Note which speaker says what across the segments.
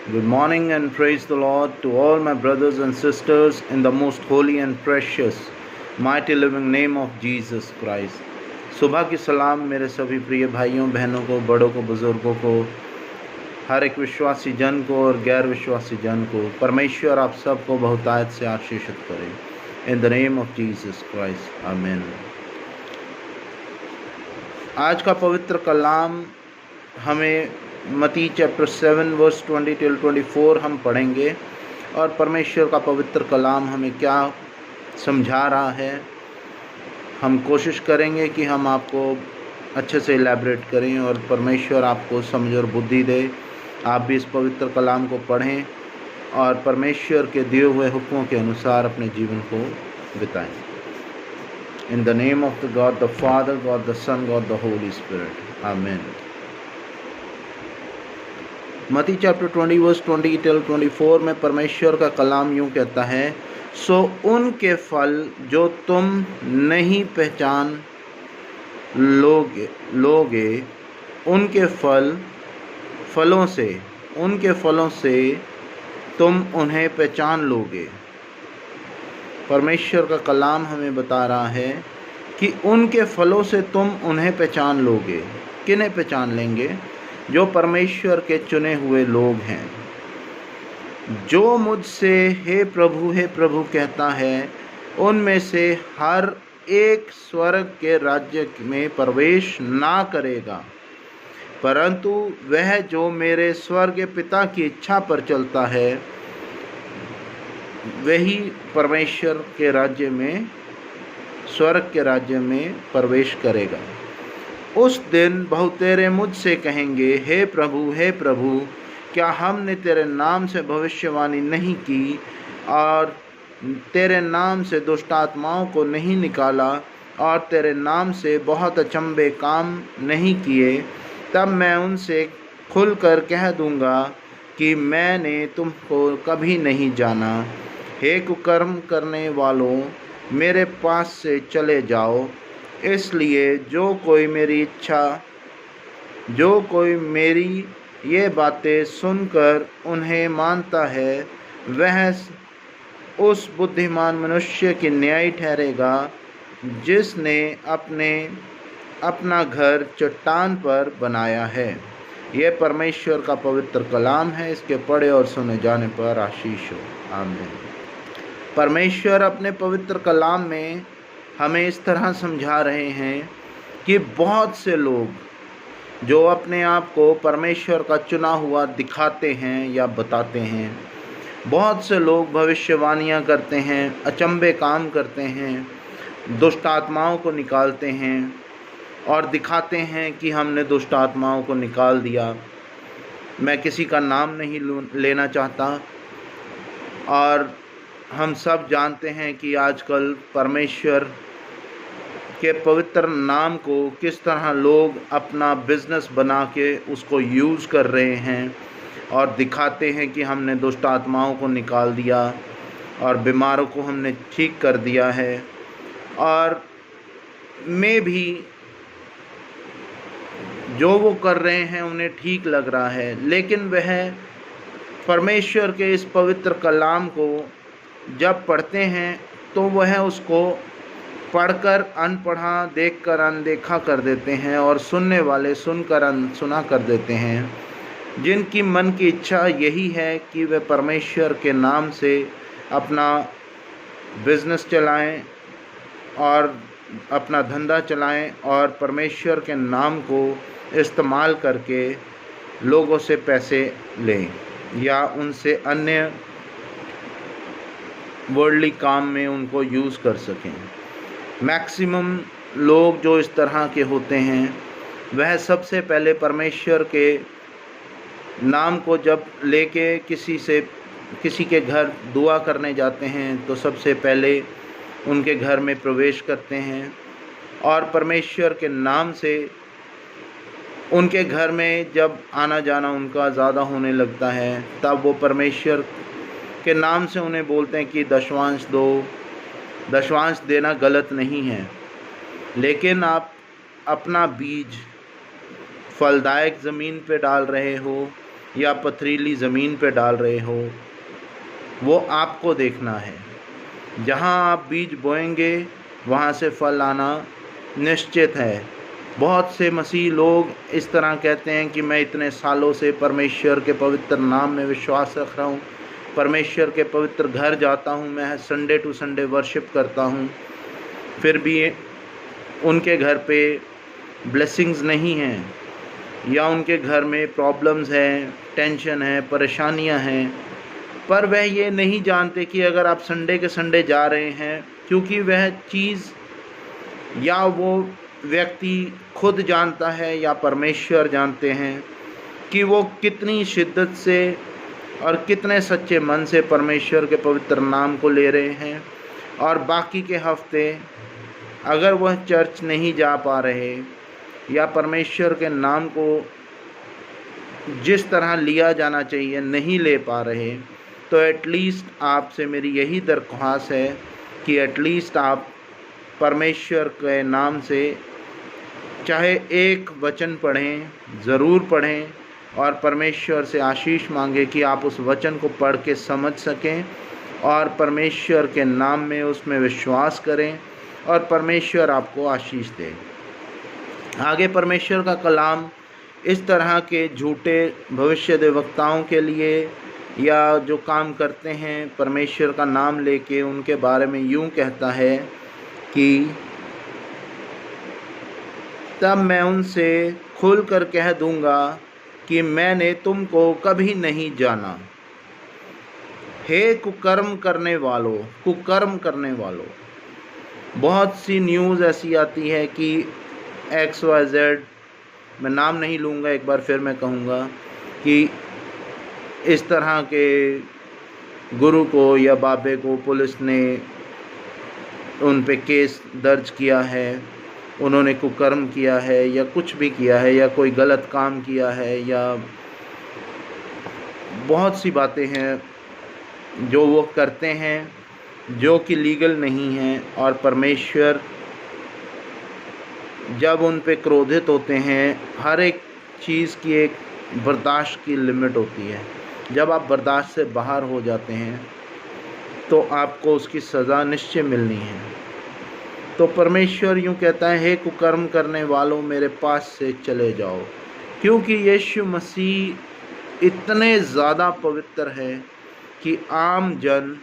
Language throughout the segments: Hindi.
Speaker 1: Good morning and praise the Lord to all my brothers and sisters in the most holy and precious, mighty living name of Jesus Christ. सुबह की सलाम मेरे सभी प्रिय भाइयों बहनों को, बड़ों को, बुजुर्गों को, हर एक विश्वासी जन को और गैर विश्वासी जन को परमेश्वर आप सबको बहुतायत से आशीषित करें। इन the name of Jesus Christ, आमीन। आज का पवित्र कलाम हमें मत्ती चैप्टर 7 वर्स 20 till 24 हम पढ़ेंगे और परमेश्वर का पवित्र कलाम हमें क्या समझा रहा है हम कोशिश करेंगे कि हम आपको अच्छे से इलैबोरेट करें और परमेश्वर आपको समझ और बुद्धि दे। आप भी इस पवित्र कलाम को पढ़ें और परमेश्वर के दिए हुए हुक्मों के अनुसार अपने जीवन को बिताएं। In the name of the God the Father, God the Son, God the Holy Spirit, आमीन। मत्ती चैप्टर 20 वर्स 20 till 24 में परमेश्वर का कलाम यूँ कहता है, सो उनके फल जो तुम नहीं पहचान लोगे उनके फलों से तुम उन्हें पहचान लोगे। परमेश्वर का कलाम हमें बता रहा है कि उनके फलों से तुम उन्हें पहचान लोगे। किन्हें पहचान लेंगे? जो परमेश्वर के चुने हुए लोग हैं। जो मुझसे हे प्रभु कहता है, उनमें से हर एक स्वर्ग के राज्य में प्रवेश ना करेगा, परंतु वह जो मेरे स्वर्गीय पिता की इच्छा पर चलता है वही परमेश्वर के राज्य में, स्वर्ग के राज्य में प्रवेश करेगा। उस दिन बहुतेरे मुझसे कहेंगे, हे प्रभु, क्या हमने तेरे नाम से भविष्यवाणी नहीं की और तेरे नाम से दुष्ट आत्माओं को नहीं निकाला और तेरे नाम से बहुत अचंभे काम नहीं किए? तब मैं उनसे खुलकर कह दूंगा कि मैंने तुमको कभी नहीं जाना। हे कुकर्म करने वालों, मेरे पास से चले जाओ। इसलिए जो कोई मेरी ये बातें सुनकर उन्हें मानता है, वह उस बुद्धिमान मनुष्य की न्याय ठहरेगा जिसने अपना घर चट्टान पर बनाया है। यह परमेश्वर का पवित्र कलाम है। इसके पढ़े और सुने जाने पर आशीष हो, आमीन। परमेश्वर अपने पवित्र कलाम में हमें इस तरह समझा रहे हैं कि बहुत से लोग जो अपने आप को परमेश्वर का चुना हुआ दिखाते हैं या बताते हैं, बहुत से लोग भविष्यवाणियाँ करते हैं, अचंभे काम करते हैं, दुष्ट आत्माओं को निकालते हैं और दिखाते हैं कि हमने दुष्ट आत्माओं को निकाल दिया। मैं किसी का नाम नहीं लेना चाहता और हम सब जानते हैं कि आजकल परमेश्वर के पवित्र नाम को किस तरह लोग अपना बिजनेस बना के उसको यूज़ कर रहे हैं और दिखाते हैं कि हमने दुष्ट आत्माओं को निकाल दिया और बीमारों को हमने ठीक कर दिया है। और मैं भी जो वो कर रहे हैं उन्हें ठीक लग रहा है, लेकिन वह परमेश्वर के इस पवित्र कलाम को जब पढ़ते हैं तो वह उसको पढ़कर अनपढ़ा, देखकर अनदेखा कर देते हैं और सुनने वाले सुनकर अनसुना कर देते हैं। जिनकी मन की इच्छा यही है कि वे परमेश्वर के नाम से अपना बिजनेस चलाएं और अपना धंधा चलाएं और परमेश्वर के नाम को इस्तेमाल करके लोगों से पैसे लें या उनसे अन्य वर्ल्डली काम में उनको यूज़ कर सकें। मैक्सिमम लोग जो इस तरह के होते हैं वह सबसे पहले परमेश्वर के नाम को जब लेके किसी के घर दुआ करने जाते हैं तो सबसे पहले उनके घर में प्रवेश करते हैं और परमेश्वर के नाम से उनके घर में जब आना जाना उनका ज़्यादा होने लगता है तब वो परमेश्वर के नाम से उन्हें बोलते हैं कि दशवांश दो। दशवांश देना गलत नहीं है, लेकिन आप अपना बीज फलदायक ज़मीन पे डाल रहे हो या पथरीली ज़मीन पे डाल रहे हो, वो आपको देखना है। जहाँ आप बीज बोएंगे वहाँ से फल आना निश्चित है। बहुत से मसीह लोग इस तरह कहते हैं कि मैं इतने सालों से परमेश्वर के पवित्र नाम में विश्वास रख रहा हूँ, परमेश्वर के पवित्र घर जाता हूँ, मैं संडे टू संडे वर्शिप करता हूँ, फिर भी उनके घर पे ब्लेसिंग्स नहीं हैं, या उनके घर में प्रॉब्लम्स हैं, टेंशन है, परेशानियाँ हैं। पर वह ये नहीं जानते कि अगर आप संडे के संडे जा रहे हैं, क्योंकि वह चीज़ या वो व्यक्ति खुद जानता है या परमेश्वर जानते हैं कि वो कितनी शिद्दत से और कितने सच्चे मन से परमेश्वर के पवित्र नाम को ले रहे हैं। और बाकी के हफ्ते अगर वह चर्च नहीं जा पा रहे या परमेश्वर के नाम को जिस तरह लिया जाना चाहिए नहीं ले पा रहे, तो एटलीस्ट आपसे मेरी यही दरख्वास्त है कि एटलीस्ट आप परमेश्वर के नाम से चाहे एक वचन पढ़ें, ज़रूर पढ़ें, और परमेश्वर से आशीष मांगे कि आप उस वचन को पढ़ के समझ सकें और परमेश्वर के नाम में उसमें विश्वास करें और परमेश्वर आपको आशीष दे। आगे परमेश्वर का कलाम इस तरह के झूठे भविष्यद्वक्ताओं के लिए या जो काम करते हैं परमेश्वर का नाम लेके, उनके बारे में यूँ कहता है कि तब मैं उनसे खुलकर कह दूंगा कि मैंने तुमको कभी नहीं जाना। हे कुकर्म करने वालों। बहुत सी न्यूज़ ऐसी आती है कि XYZ, मैं नाम नहीं लूँगा, एक बार फिर मैं कहूँगा कि इस तरह के गुरु को या बाबे को पुलिस ने उन पे केस दर्ज किया है, उन्होंने कुकर्म किया है या कुछ भी किया है या कोई गलत काम किया है, या बहुत सी बातें हैं जो वो करते हैं जो कि लीगल नहीं हैं। और परमेश्वर जब उन पे क्रोधित होते हैं, हर एक चीज़ की एक बर्दाश्त की लिमिट होती है। जब आप बर्दाश्त से बाहर हो जाते हैं तो आपको उसकी सज़ा निश्चय मिलनी है। तो परमेश्वर यूँ कहता है, हे कुकर्म करने वालों, मेरे पास से चले जाओ। क्योंकि यीशु मसीह इतने ज़्यादा पवित्र है कि आम जन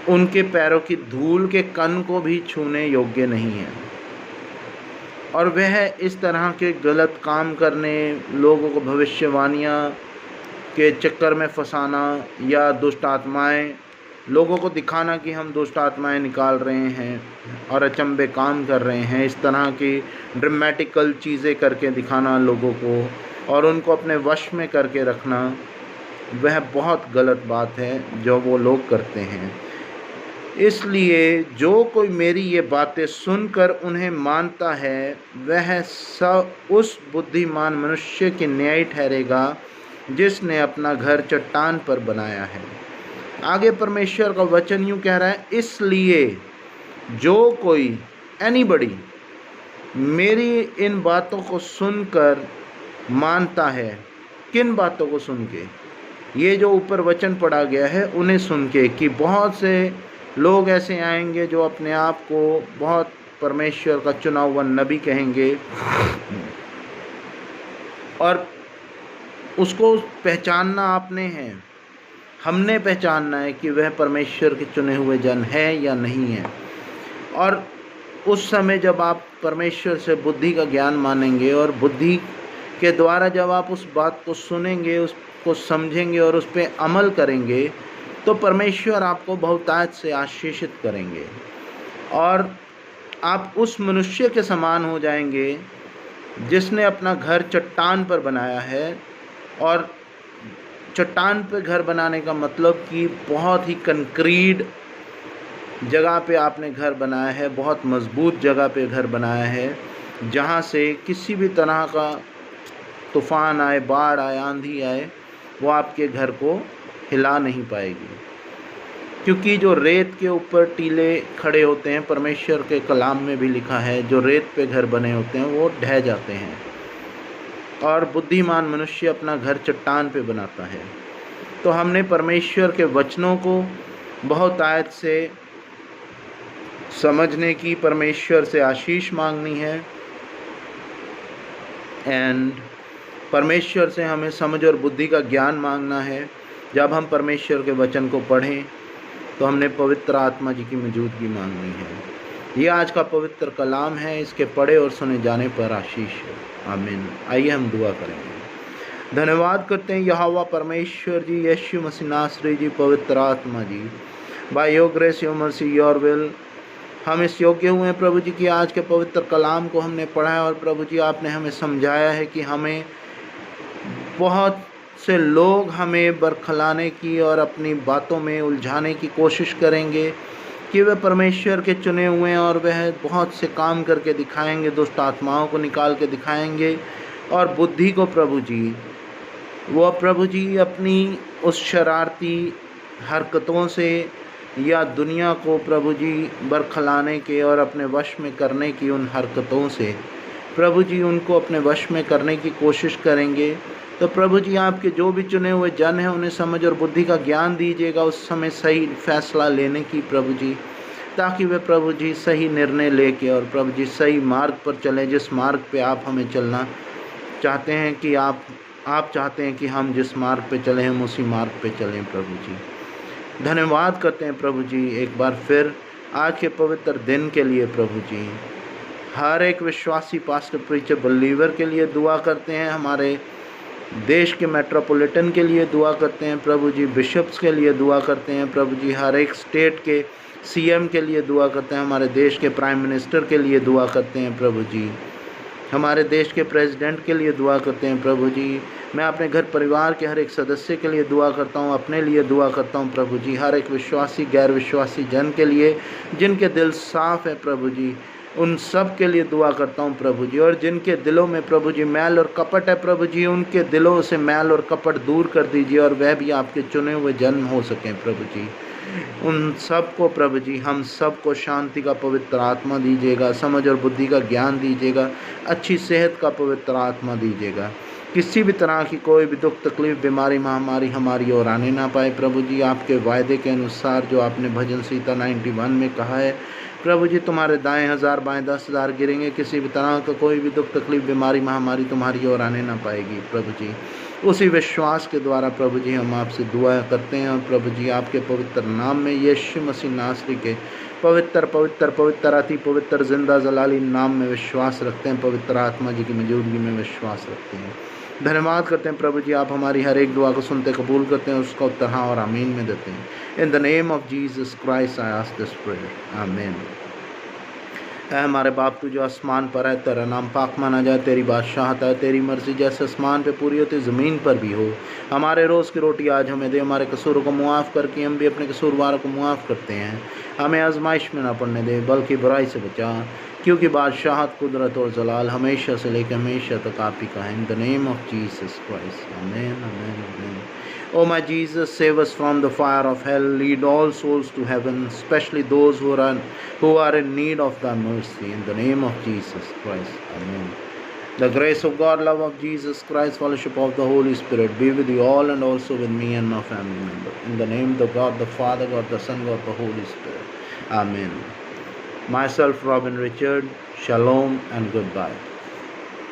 Speaker 1: उनके पैरों की धूल के कण को भी छूने योग्य नहीं है। और वह इस तरह के गलत काम करने, लोगों को भविष्यवाणियाँ के चक्कर में फंसाना या दुष्ट आत्माएँ, लोगों को दिखाना कि हम दुष्ट आत्माएँ निकाल रहे हैं और अचंभे काम कर रहे हैं, इस तरह की ड्रामेटिकल चीज़ें करके दिखाना लोगों को और उनको अपने वश में करके रखना, वह बहुत गलत बात है जो वो लोग करते हैं। इसलिए जो कोई मेरी ये बातें सुनकर उन्हें मानता है, वह सब उस बुद्धिमान मनुष्य के न्याय ठहरेगा जिसने अपना घर चट्टान पर बनाया है। आगे परमेश्वर का वचन यूँ कह रहा है, इसलिए जो कोई एनीबडी मेरी इन बातों को सुनकर मानता है। किन बातों को सुन के? ये जो ऊपर वचन पढ़ा गया है उन्हें सुन के, कि बहुत से लोग ऐसे आएंगे जो अपने आप को बहुत परमेश्वर का चुना हुआ नबी कहेंगे और उसको पहचानना आपने है, हमने पहचानना है कि वह परमेश्वर के चुने हुए जन है या नहीं है। और उस समय जब आप परमेश्वर से बुद्धि का ज्ञान मानेंगे और बुद्धि के द्वारा जब आप उस बात को सुनेंगे, उसको समझेंगे और उस पर अमल करेंगे, तो परमेश्वर आपको बहुतायत से आशीषित करेंगे और आप उस मनुष्य के समान हो जाएंगे जिसने अपना घर चट्टान पर बनाया है। और चट्टान पर घर बनाने का मतलब कि बहुत ही कंक्रीट जगह पे आपने घर बनाया है, बहुत मज़बूत जगह पे घर बनाया है, जहाँ से किसी भी तरह का तूफ़ान आए, बाढ़ आए, आंधी आए, वो आपके घर को हिला नहीं पाएगी। क्योंकि जो रेत के ऊपर टीले खड़े होते हैं, परमेश्वर के कलाम में भी लिखा है, जो रेत पे घर बने होते हैं वो ढह जाते हैं। और बुद्धिमान मनुष्य अपना घर चट्टान पे बनाता है। तो हमने परमेश्वर के वचनों को बहुत आयत से समझने की, परमेश्वर से आशीष मांगनी है एंड परमेश्वर से हमें समझ और बुद्धि का ज्ञान मांगना है। जब हम परमेश्वर के वचन को पढ़ें तो हमने पवित्र आत्मा जी की मौजूदगी मांगनी है। ये आज का पवित्र कलाम है, इसके पढ़े और सुने जाने पर आशीष है। आमीन। आइए हम दुआ करेंगे। धन्यवाद करते हैं यहोवा परमेश्वर जी, यीशु मसीह नासरी जी, पवित्र आत्मा जी, by your grace your mercy your will हम इस योग्य हुए हैं प्रभु जी कि आज के पवित्र कलाम को हमने पढ़ा है और प्रभु जी आपने हमें समझाया है कि हमें बहुत से लोग हमें बरखलाने की और अपनी बातों में उलझाने की कोशिश करेंगे कि वे परमेश्वर के चुने हुए हैं और वह बहुत से काम करके दिखाएंगे, दुष्ट आत्माओं को निकाल के दिखाएंगे और बुद्धि को प्रभु जी अपनी उस शरारती हरकतों से या दुनिया को प्रभु जी बरखलाने के और अपने वश में करने की उन हरकतों से प्रभु जी उनको अपने वश में करने की कोशिश करेंगे। तो प्रभु जी आपके जो भी चुने हुए जन हैं उन्हें समझ और बुद्धि का ज्ञान दीजिएगा उस समय सही फैसला लेने की प्रभु जी, ताकि वे प्रभु जी सही निर्णय लेके और प्रभु जी सही मार्ग पर चलें, जिस मार्ग पे आप हमें चलना चाहते हैं कि आप चाहते हैं कि हम जिस मार्ग पे चलें हम उसी मार्ग पे चलें। प्रभु जी धन्यवाद करते हैं प्रभु जी एक बार फिर आज के पवित्र दिन के लिए। प्रभु जी हर एक विश्वासी पास्टर प्रीचर बिलीवर के लिए दुआ करते हैं, हमारे देश के मेट्रोपॉलिटन के लिए दुआ करते हैं प्रभु जी, बिशप्स के लिए दुआ करते हैं प्रभु जी, हर एक स्टेट के सीएम के लिए दुआ करते हैं, हमारे देश के प्राइम मिनिस्टर के लिए दुआ करते हैं प्रभु जी, हमारे देश के प्रेसिडेंट के लिए दुआ करते हैं प्रभु जी। मैं अपने घर परिवार के हर एक सदस्य के लिए दुआ करता हूँ, अपने लिए दुआ करता हूँ प्रभु जी, हर एक विश्वासी गैर विश्वासी जन के लिए जिनके दिल साफ़ है प्रभु जी, उन सब के लिए दुआ करता हूँ प्रभु जी। और जिनके दिलों में प्रभु जी मैल और कपट है प्रभु जी, उनके दिलों से मैल और कपट दूर कर दीजिए और वह भी आपके चुने हुए जन हो सकें प्रभु जी। उन सब को प्रभु जी, हम सब को शांति का पवित्र आत्मा दीजिएगा, समझ और बुद्धि का ज्ञान दीजिएगा, अच्छी सेहत का पवित्र आत्मा दीजिएगा, किसी भी तरह की कोई भी दुख तकलीफ बीमारी महामारी हमारी ओर आने ना पाए प्रभु जी। आपके वायदे के अनुसार जो आपने भजन संहिता 91 में कहा है प्रभु जी, तुम्हारे दाएं 1000 बाएं 10,000 गिरेंगे, किसी भी तरह का कोई भी दुख तकलीफ बीमारी महामारी तुम्हारी ओर आने ना पाएगी प्रभु जी। उसी विश्वास के द्वारा प्रभु जी हम आपसे दुआ करते हैं और प्रभु जी आपके पवित्र नाम में यीशु मसीह नासरी के पवित्र पवित्र पवित्र अति पवित्र जिंदा जलाली नाम में विश्वास रखते हैं, पवित्र आत्मा जी की मौजूदगी में विश्वास रखते हैं। धन्यवाद करते हैं प्रभु जी, आप हमारी हर एक दुआ को सुनते कबूल करते हैं, उसका उत्तर हाँ और आमीन में देते हैं। इन the name of Jesus Christ I ask this prayer, आमीन। ऐ हमारे बाप तू जो आसमान पर है, तेरा नाम पाक माना जाए, तेरी बादशाहत है, तेरी मर्जी जैसे आसमान पे पूरी होती ज़मीन पर भी हो। हमारे रोज़ की रोटी आज हमें दे, हमारे कसूरों को मुआफ़ करके हम भी अपने कसूरवारों को मुआफ़ करते हैं। हमें आजमाइश में ना पड़ने दे बल्कि बुराई से बचा, क्योंकि बादशाहत कुदरत और जलाल हमेशा से लेकर हमेशा तक आप ही का है। इन the name of Jesus Christ, आमीन आमीन आमीन। O my Jesus, save us from the fire of hell. Lead all souls to heaven, especially those who are in need of thy mercy. In the name of Jesus Christ. Amen. The grace of God, love of Jesus Christ, fellowship of the Holy Spirit be with you all and also with me and my family member. In the name of God, the Father, God, the Son, God, the Holy Spirit. Amen. Myself, Robin Richard. Shalom and goodbye.